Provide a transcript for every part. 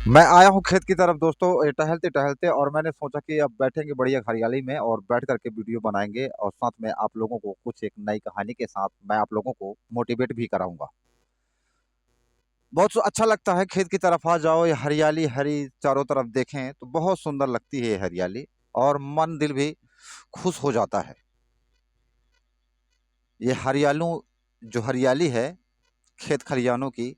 मैं आया हूँ खेत की तरफ दोस्तों, ये टहलते-टहलते, और मैंने सोचा कि अब बैठेंगे बढ़िया हरियाली में और बैठ कर के वीडियो बनाएँगे और साथ में आप लोगों को कुछ एक नई कहानी के साथ मैं आप लोगों को मोटिवेट भी कराऊँगा। बहुत अच्छा लगता है खेत की तरफ आ जाओ, ये हरियाली हरी चारों तरफ देखें तो बहुत सुंदर लगती है ये हरियाली और मन दिल भी खुश हो जाता है। ये जो हरियाली है खेत खलिहानों की,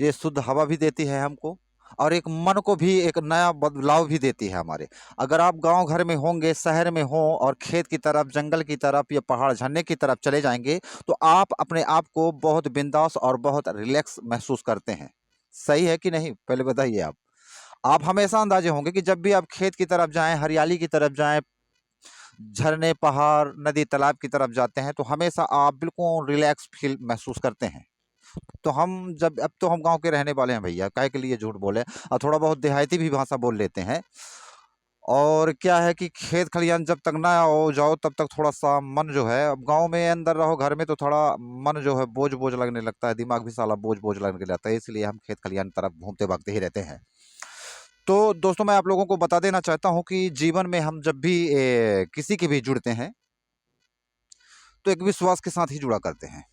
ये शुद्ध हवा भी देती है हमको और एक मन को भी एक नया बदलाव भी देती है हमारे। अगर आप गांव घर में होंगे, शहर में हो और खेत की तरफ, जंगल की तरफ या पहाड़ झरने की तरफ चले जाएंगे तो आप अपने आप को बहुत बिंदास और बहुत रिलैक्स महसूस करते हैं। सही है कि नहीं, पहले बताइए आप हमेशा अंदाजे होंगे कि जब भी आप खेत की तरफ जाएं, हरियाली की तरफ जाएं, झरने, पहाड़, नदी, तालाब की तरफ जाते हैं तो हमेशा आप बिल्कुल रिलैक्स फील महसूस करते हैं। तो अब तो हम गाँव के रहने वाले हैं भैया, काहे के लिए झूठ बोले, और थोड़ा बहुत देहाती भी भाषा बोल लेते हैं। और क्या है कि खेत खलिहान जब तक ना हो जाओ तब तक थोड़ा-सा मन जो है, अब गाँव में अंदर रहो घर में तो थोड़ा मन जो है बोझ-बोझ लगने लगता है, दिमाग भी साला बोझ-बोझ लगने लगता है, इसलिए हम खेत खलिहान तरफ घूमते-भागते ही रहते हैं। तो दोस्तों मैं आप लोगों को बता देना चाहता हूँ कि जीवन में हम जब भी किसी के भी जुड़ते हैं, तो एक विश्वास के साथ ही जुड़ा करते हैं।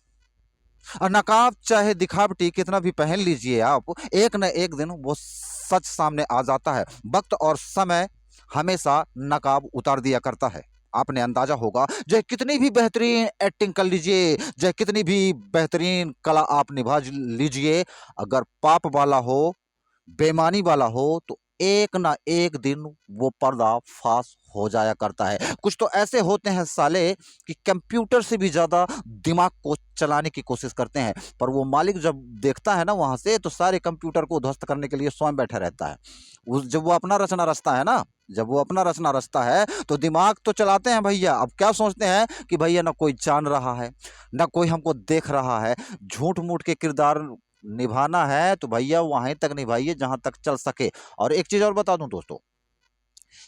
और नकाब चाहे दिखावटी कितना भी पहन लीजिए आप, एक न एक दिन वो सच सामने आ जाता है। वक्त और समय हमेशा नकाब उतार दिया करता है। आपने अंदाजा होगा, चाहे कितनी भी बेहतरीन एक्टिंग कर लीजिए, चाहे कितनी भी बेहतरीन कला आप निभा लीजिए, अगर पाप वाला हो, बेईमानी वाला हो तो एक ना एक दिन वो पर्दा फाश हो जाया करता है। कुछ तो ऐसे होते हैं साले कि कंप्यूटर से भी ज़्यादा दिमाग को चलाने की कोशिश करते हैं, पर वो मालिक जब देखता है ना वहाँ से तो सारे कंप्यूटर को ध्वस्त करने के लिए स्वयं बैठा रहता है। उस जब वो अपना रचना रचता है ना, जब वो अपना रचना रचता है तो दिमाग तो चलाते हैं भैया। अब क्या सोचते हैं कि भैया ना कोई जान रहा है, ना कोई हमको देख रहा है, झूठ-मूठ के किरदार निभाना है तो भैया वहीं तक निभाइए जहां तक चल सके। और एक चीज और बता दूं दोस्तों,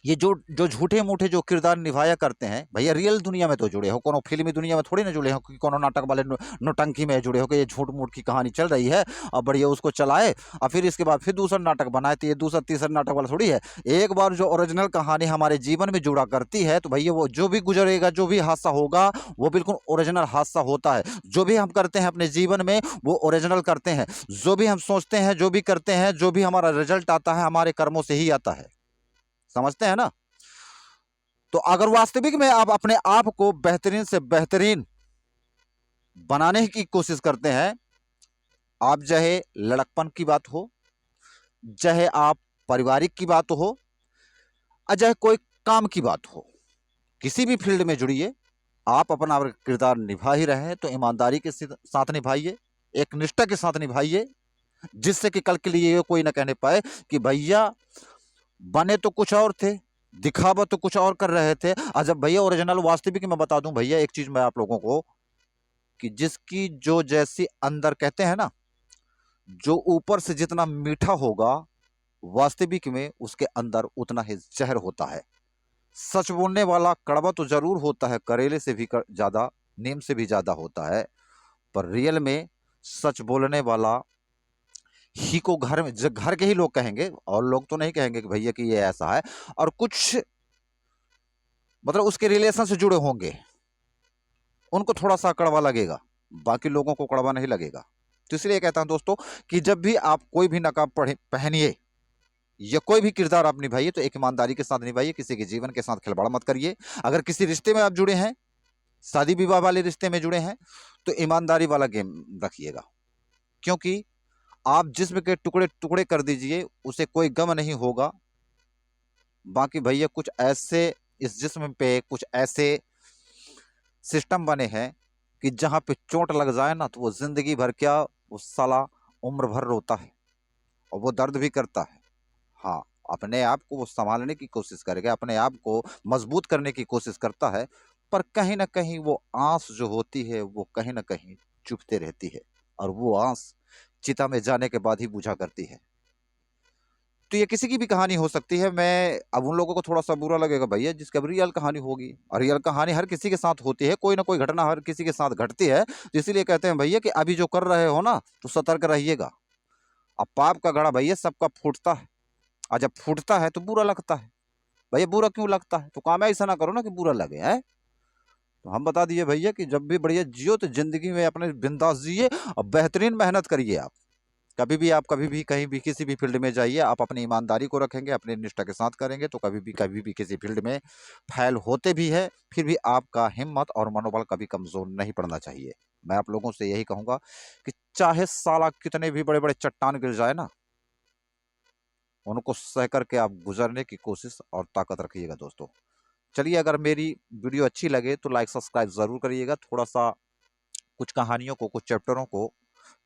ये जो जो झूठे-मूठे जो किरदार निभाया करते हैं, भैया रियल दुनिया में तो जुड़े हो, कोनो फ़िल्मी दुनिया में थोड़ी ना जुड़े हो कि कोनो नाटक वाले नौटंकी में जुड़े हो कि ये झूठ-मूठ की कहानी चल रही है और बढ़िया उसको चलाए और फिर इसके बाद फिर दूसरा नाटक बनाए, तो ये दूसरा तीसरा नाटक वाला थोड़ी है। एक बार जो ओरिजिनल कहानी हमारे जीवन में जुड़ा करती है, तो भैया वो जो भी गुज़रेगा, जो भी हादसा होगा, वो बिल्कुल ओरिजिनल हादसा होता है। जो भी हम करते हैं अपने जीवन में, वो ओरिजिनल करते हैं। जो भी हम सोचते हैं, जो भी करते हैं, जो भी हमारा रिज़ल्ट आता है, हमारे कर्मों से ही आता है। समझते हैं ना? तो अगर वास्तविक में आप अपने आप को बेहतरीन से बेहतरीन बनाने की कोशिश करते हैं, आप चाहे लड़कपन की बात हो, चाहे आप पारिवारिक की बात हो, चाहे कोई काम की बात हो, किसी भी फील्ड में जुड़िए, आप अपना अगर किरदार निभा ही रहे हैं तो ईमानदारी के साथ निभाइए, एक निष्ठा के साथ निभाइए, जिससे कि कल के लिए ये कोई ना कहने पाए कि भैया बने तो कुछ और थे, दिखावा तो कुछ और कर रहे थे। जब भैया ओरिजिनल वास्तविक में बता दूं भैया एक चीज मैं आप लोगों को, कि जिसकी जो जैसी अंदर कहते हैं ना, जो ऊपर से जितना मीठा होगा वास्तविक में उसके अंदर उतना ही जहर होता है। सच बोलने वाला कड़वा तो जरूर होता है, करेले से भी ज्यादा, नीम से भी ज्यादा होता है, पर रियल में सच बोलने वाला ही को घर में घर के ही लोग कहेंगे, और लोग तो नहीं कहेंगे कि भैया कि ये ऐसा है। और कुछ मतलब उसके रिलेशन से जुड़े होंगे, उनको थोड़ा सा कड़वा लगेगा, बाकी लोगों को कड़वा नहीं लगेगा। तो इसलिए कहता हूं दोस्तों कि जब भी आप कोई भी नकाब पहनिए या कोई भी किरदार आप निभाइए तो एक ईमानदारी के साथ निभाइए, किसी के जीवन के साथ खिलवाड़ मत करिए। अगर किसी रिश्ते में आप जुड़े हैं, शादी विवाह वाले रिश्ते में जुड़े हैं, तो ईमानदारी वाला गेम रखिएगा, क्योंकि आप जिस्म के टुकड़े टुकड़े कर दीजिए उसे कोई गम नहीं होगा। बाकी भैया कुछ ऐसे इस जिस्म पे कुछ ऐसे सिस्टम बने हैं कि जहां पे चोट लग जाए ना तो वो जिंदगी भर क्या, वो साला उम्र भर रोता है और वो दर्द भी करता है। हाँ, अपने आप को वो संभालने की कोशिश करेगा, अपने आप को मजबूत करने की कोशिश करता है, पर कहीं ना कहीं वो आंस जो होती है वो कहीं ना कहीं चुभते रहती है, और वो आंस चिता में जाने के बाद ही बुझा करती है। तो ये किसी की भी कहानी हो सकती है। मैं अब उन लोगों को थोड़ा सा बुरा लगेगा भैया जिसकी अब रियल कहानी होगी, और रियल कहानी हर किसी के साथ होती है, कोई ना कोई घटना हर किसी के साथ घटती है, तो इसीलिए कहते हैं भैया कि अभी जो कर रहे हो ना तो सतर्क रहिएगा। अब पाप का घड़ा भैया सबका फूटता है, और जब फूटता है तो बुरा लगता है। भैया बुरा क्यों लगता है? तो काम ऐसा ना करो ना कि बुरा लगे है। तो हम बता दिए भैया कि जब भी बढ़िया जियो तो जिंदगी में अपने बिंदास जिए और बेहतरीन मेहनत करिए। आप कभी भी कहीं भी किसी भी फील्ड में जाइए, आप अपनी ईमानदारी को रखेंगे, अपनी निष्ठा के साथ करेंगे तो कभी भी किसी फील्ड में फैल होते भी है, फिर भी आपका हिम्मत और मनोबल कभी कमजोर नहीं पड़ना चाहिए। मैं आप लोगों से यही कहूंगा कि चाहे साला कितने भी बड़े बड़े चट्टान गिर जाए ना, उनको सह करके आप गुजरने की कोशिश और ताकत रखिएगा दोस्तों। चलिए, अगर मेरी वीडियो अच्छी लगे तो लाइक सब्सक्राइब जरूर करिएगा। थोड़ा सा कुछ कहानियों को, कुछ चैप्टरों को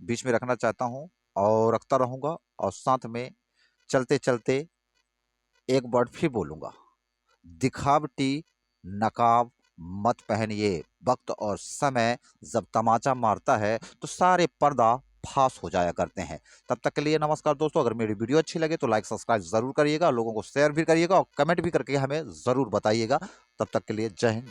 बीच में रखना चाहता हूं और रखता रहूंगा। और साथ में चलते चलते एक वर्ड फिर बोलूंगा, दिखावटी नकाब मत पहनिए। वक्त और समय जब तमाचा मारता है तो सारे पर्दा फास हो जाया करते हैं। तब तक के लिए नमस्कार दोस्तों। अगर मेरी वीडियो अच्छी लगे तो लाइक सब्सक्राइब जरूर करिएगा, लोगों को शेयर भी करिएगा और कमेंट भी करके हमें जरूर बताइएगा। तब तक के लिए जय हिंद।